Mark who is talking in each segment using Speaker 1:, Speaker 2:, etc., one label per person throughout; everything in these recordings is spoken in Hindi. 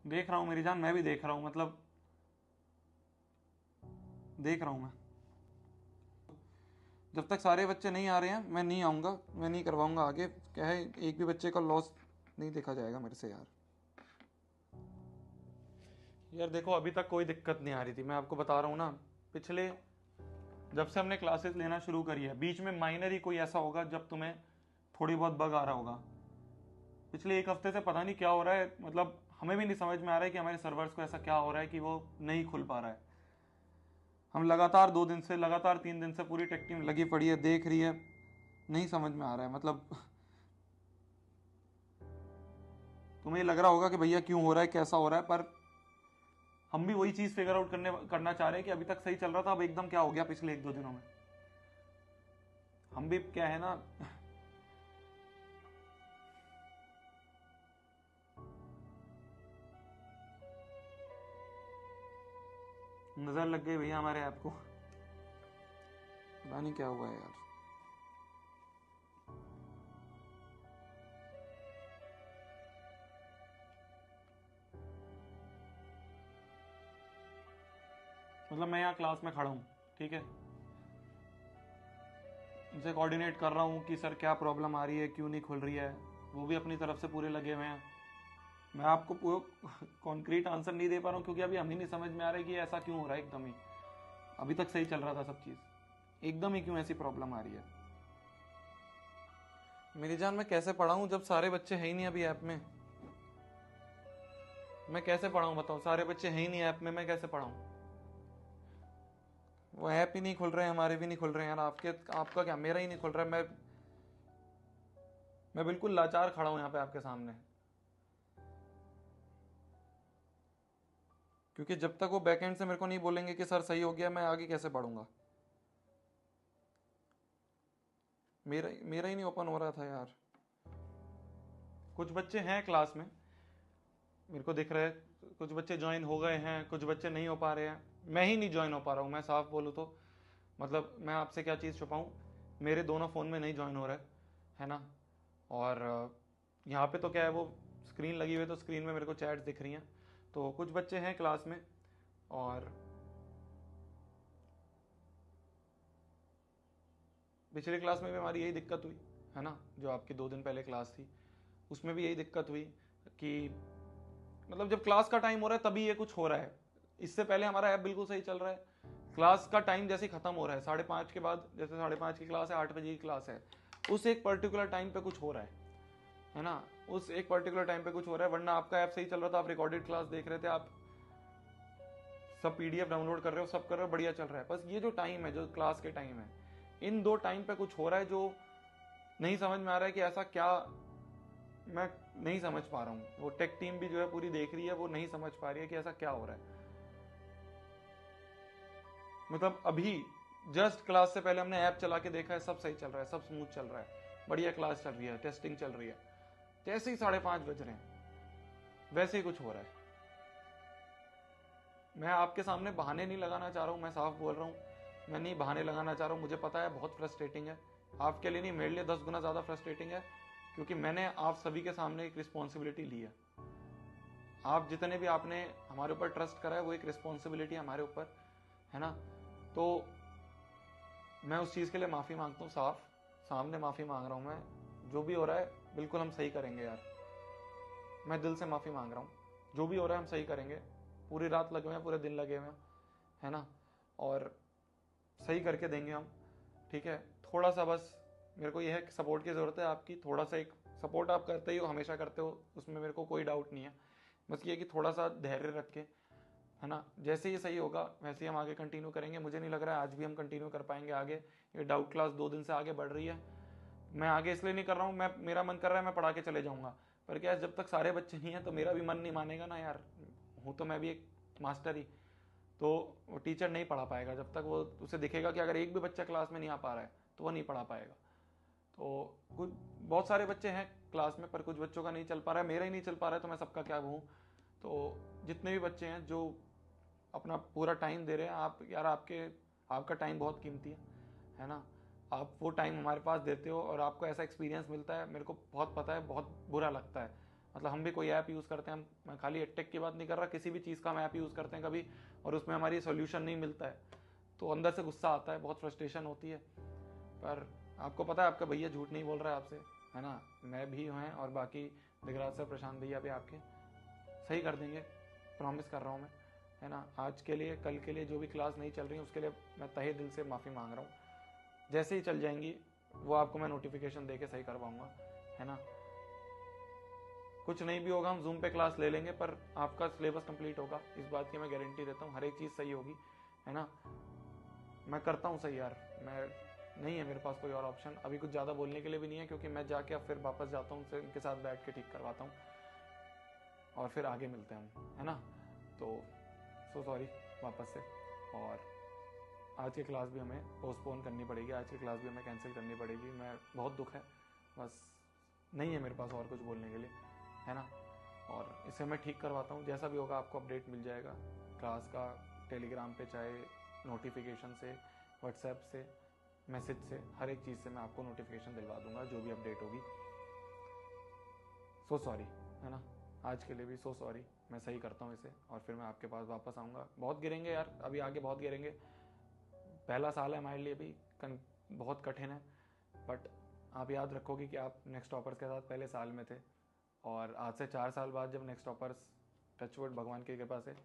Speaker 1: देख रहा हूँ मेरी जान, मैं भी देख रहा हूँ, मतलब देख रहा हूँ मैं। जब तक सारे बच्चे नहीं आ रहे हैं मैं नहीं आऊँगा, मैं नहीं करवाऊँगा आगे। क्या है, एक भी बच्चे का लॉस नहीं देखा जाएगा मेरे से यार। यार देखो, अभी तक कोई दिक्कत नहीं आ रही थी, मैं आपको बता रहा हूँ ना। पिछले जब से हमने क्लासेस लेना शुरू करी है, बीच में माइनर ही कोई ऐसा होगा जब तुम्हें थोड़ी बहुत बग आ रहा होगा। पिछले एक हफ्ते से पता नहीं क्या हो रहा है, मतलब हमें भी नहीं समझ में आ रहा है कि हमारे सर्वर्स को ऐसा क्या हो रहा है कि वो नहीं खुल पा रहा है। हम लगातार 2 दिन से, लगातार 3 दिन से पूरी टेक टीम लगी पड़ी है, देख रही है, नहीं समझ में आ रहा है। मतलब तुम्हें लग रहा होगा कि भैया क्यों हो रहा है, कैसा हो रहा है, पर हम भी वही चीज फिगर आउट करना चाह रहे हैं कि अभी तक सही चल रहा था, अब एकदम क्या हो गया पिछले 1-2 दिनों में। हम भी क्या है ना, नजर लग गई भैया हमारे ऐप को, पता नहीं क्या हुआ है यार। मतलब मैं यहाँ क्लास में खड़ा हूँ, ठीक है, उनसे कोऑर्डिनेट कर रहा हूँ कि सर क्या प्रॉब्लम आ रही है, क्यों नहीं खुल रही है। वो भी अपनी तरफ से पूरे लगे हुए हैं। मैं आपको पूरा कॉन्क्रीट आंसर नहीं दे पा रहा हूँ क्योंकि अभी हमें नहीं समझ में आ रहा है कि ऐसा क्यों हो रहा है एकदम ही। अभी तक सही चल रहा था सब चीज़, एकदम ही क्यों ऐसी प्रॉब्लम आ रही है। मेरी जान, मैं कैसे पढ़ाऊँ जब सारे बच्चे हैं ही नहीं अभी ऐप में। मैं कैसे पढ़ाऊँ बताओ, सारे बच्चे हैं ही नहीं ऐप में, मैं कैसे पढ़ाऊँ। वो ऐप ही नहीं खुल रहे हैं, हमारे भी नहीं खुल रहे हैं यार। आपका क्या, मेरा ही नहीं खुल रहा है। मैं बिल्कुल लाचार खड़ा हूँ यहाँ पे आपके सामने, क्योंकि जब तक वो बैकएंड से मेरे को नहीं बोलेंगे कि सर सही हो गया, मैं आगे कैसे पढ़ूंगा। मेरा मेरा ही नहीं ओपन हो रहा था यार। कुछ बच्चे हैं क्लास में, मेरे को दिख रहा है, कुछ बच्चे ज्वाइन हो गए हैं, कुछ बच्चे नहीं हो पा रहे हैं। मैं ही नहीं ज्वाइन हो पा रहा हूँ, मैं साफ बोलूँ तो। मतलब मैं आपसे क्या चीज़ छुपाऊँ, मेरे दोनों फ़ोन में नहीं ज्वाइन हो रहा है ना। और यहाँ पे तो क्या है, वो स्क्रीन लगी हुई है तो स्क्रीन में मेरे को चैट्स दिख रही हैं। तो कुछ बच्चे हैं क्लास में, और पिछली क्लास में भी हमारी यही दिक्कत हुई है ना, जो आपकी 2 दिन पहले क्लास थी उसमें भी यही दिक्कत हुई कि मतलब जब क्लास का टाइम हो रहा है तभी ये कुछ हो रहा है। इससे पहले हमारा ऐप बिल्कुल सही चल रहा है। क्लास का टाइम जैसे खत्म हो रहा है 5:30 के बाद, जैसे 5:30 की क्लास है, 8 बजे की क्लास है, उस एक पर्टिकुलर टाइम पे कुछ हो रहा है ना। उस एक पर्टिकुलर टाइम पे कुछ हो रहा है, वरना आपका ऐप सही चल रहा था, आप रिकॉर्डेड क्लास देख रहे थे, आप सब पीडीएफ डाउनलोड कर रहे हो, सब कर रहे हो, बढ़िया चल रहा है। बस ये जो टाइम है, जो क्लास के टाइम है, इन 2 टाइम पे कुछ हो रहा है जो नहीं समझ में आ रहा है कि ऐसा क्या। मैं नहीं समझ पा रहा हूँ, वो टेक टीम भी जो है पूरी देख रही है, वो नहीं समझ पा रही है कि ऐसा क्या हो रहा है। मतलब अभी जस्ट क्लास से पहले हमने ऐप चला के देखा है, सब सही चल रहा है, सब स्मूथ चल रहा है, बढ़िया क्लास चल रही है, टेस्टिंग चल रही है। जैसे ही 5:30 बज रहे हैं वैसे ही कुछ हो रहा है। मैं आपके सामने बहाने नहीं लगाना चाह रहा हूँ, मैं साफ बोल रहा हूँ, मैं नहीं बहाने लगाना चाह रहा हूँ। मुझे पता है बहुत फ्रस्ट्रेटिंग है, आपके लिए नहीं, मेरे लिए 10 गुना ज़्यादा फ्रस्ट्रेटिंग है, क्योंकि मैंने आप सभी के सामने एक रिस्पॉन्सिबिलिटी ली है। आप जितने भी आपने हमारे ऊपर ट्रस्ट करा है, वो एक रिस्पॉन्सिबिलिटी हमारे ऊपर है ना। तो मैं उस चीज़ के लिए माफ़ी मांगता हूँ, साफ सामने माफ़ी मांग रहा हूँ मैं। जो भी हो रहा है बिल्कुल हम सही करेंगे यार, मैं दिल से माफ़ी मांग रहा हूँ। जो भी हो रहा है हम सही करेंगे, पूरी रात लगे हुए हैं, पूरे दिन लगे हुए हैं, है ना। और सही करके देंगे हम, ठीक है। थोड़ा सा बस मेरे को यह है कि सपोर्ट की ज़रूरत है आपकी, थोड़ा सा। एक सपोर्ट आप करते ही हो, हमेशा करते हो, उसमें मेरे को कोई डाउट नहीं है। बस ये कि थोड़ा सा धैर्य रख के, है ना, जैसे ही सही होगा वैसे ही हम आगे कंटिन्यू करेंगे। मुझे नहीं लग रहा है आज भी हम कंटिन्यू कर पाएंगे आगे। ये डाउट क्लास 2 दिन से आगे बढ़ रही है। मैं आगे इसलिए नहीं कर रहा हूँ, मेरा मन कर रहा है मैं पढ़ा के चले जाऊँगा, पर क्या है, जब तक सारे बच्चे नहीं हैं तो मेरा भी मन नहीं मानेगा ना यार। हूँ तो मैं भी एक मास्टर ही, तो वो टीचर नहीं पढ़ा पाएगा जब तक वो उसे दिखेगा कि अगर एक भी बच्चा क्लास में नहीं आ पा रहा है तो वो नहीं पढ़ा पाएगा। तो कुछ बहुत सारे बच्चे हैं क्लास में, पर कुछ बच्चों का नहीं चल पा रहा है, मेरा ही नहीं चल पा रहा है, तो मैं सबका क्या हूँ। तो जितने भी बच्चे हैं जो अपना पूरा टाइम दे रहे हैं, आप यार, आपका टाइम बहुत कीमती है ना। आप वो टाइम हमारे पास देते हो और आपको ऐसा एक्सपीरियंस मिलता है, मेरे को बहुत पता है, बहुत बुरा लगता है। मतलब हम भी कोई ऐप यूज़ करते हैं, मैं खाली टेक की बात नहीं कर रहा, किसी भी चीज़ का हम ऐप यूज़ करते हैं कभी और उसमें हमारी सोल्यूशन नहीं मिलता है तो अंदर से गुस्सा आता है, बहुत फ्रस्ट्रेशन होती है। पर आपको पता है आपका भैया झूठ नहीं बोल रहा है आपसे, है ना, मैं भी हैं और बाकी दिगराज सर, प्रशांत भैया भी आपके सही कर देंगे, प्रॉमिस कर रहा हूँ मैं, है ना। आज के लिए, कल के लिए जो भी क्लास नहीं चल रही उसके लिए मैं तहे दिल से माफ़ी मांग रहा हूँ। जैसे ही चल जाएंगी वो आपको मैं नोटिफिकेशन दे के सही करवाऊँगा, है ना। कुछ नहीं भी होगा, हम जूम पे क्लास ले लेंगे, पर आपका सिलेबस कंप्लीट होगा, इस बात की मैं गारंटी देता हूँ। हर एक चीज़ सही होगी, है ना। मैं करता हूँ सही यार, मैं नहीं है मेरे पास कोई और ऑप्शन अभी कुछ ज़्यादा बोलने के लिए भी नहीं है, क्योंकि मैं जाके अब फिर वापस जाता हूँ, उनसे इनके साथ बैठ के ठीक करवाता हूँ और फिर आगे मिलते हैं हम, है ना। तो सो सॉरी वापस से। और आज की क्लास भी हमें पोस्टपोन करनी पड़ेगी, आज की क्लास भी हमें कैंसिल करनी पड़ेगी। मैं बहुत दुख है, बस नहीं है मेरे पास और कुछ बोलने के लिए, है ना। और इसे मैं ठीक करवाता हूँ, जैसा भी होगा आपको अपडेट मिल जाएगा क्लास का, टेलीग्राम पे, चाहे नोटिफिकेशन से, व्हाट्सएप से, मैसेज से, हर एक चीज़ से मैं आपको नोटिफिकेशन दिलवा दूंगा जो भी अपडेट होगी। सो सॉरी, है ना, आज के लिए भी सो सॉरी। मैं सही करता हूँ इसे और फिर मैं आपके पास वापस आऊँगा। बहुत गिरेंगे यार, अभी आगे बहुत गिरेंगे, पहला साल है हमारे लिए भी बहुत कठिन है, बट आप याद रखोगे कि आप नेक्स्ट टॉपर्स के साथ पहले साल में थे और आज से 4 साल बाद जब नेक्स्ट टॉपर्स, टचवुड भगवान की कृपा से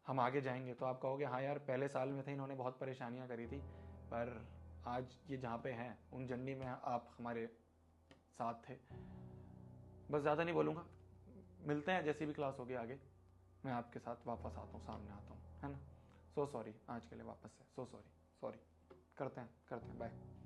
Speaker 1: हम आगे जाएंगे, तो आप कहोगे हाँ यार पहले साल में थे, इन्होंने बहुत परेशानियाँ करी थी, पर आज ये जहाँ पे हैं उन जर्नी में आप हमारे साथ थे। बस ज़्यादा नहीं बोलूँगा, मिलते हैं जैसी भी क्लास होगी आगे, मैं आपके साथ वापस आता हूँ, सामने आता हूँ, है ना। सो सॉरी आज के लिए वापस से, सो सॉरी, सॉरी। करते हैं बाय।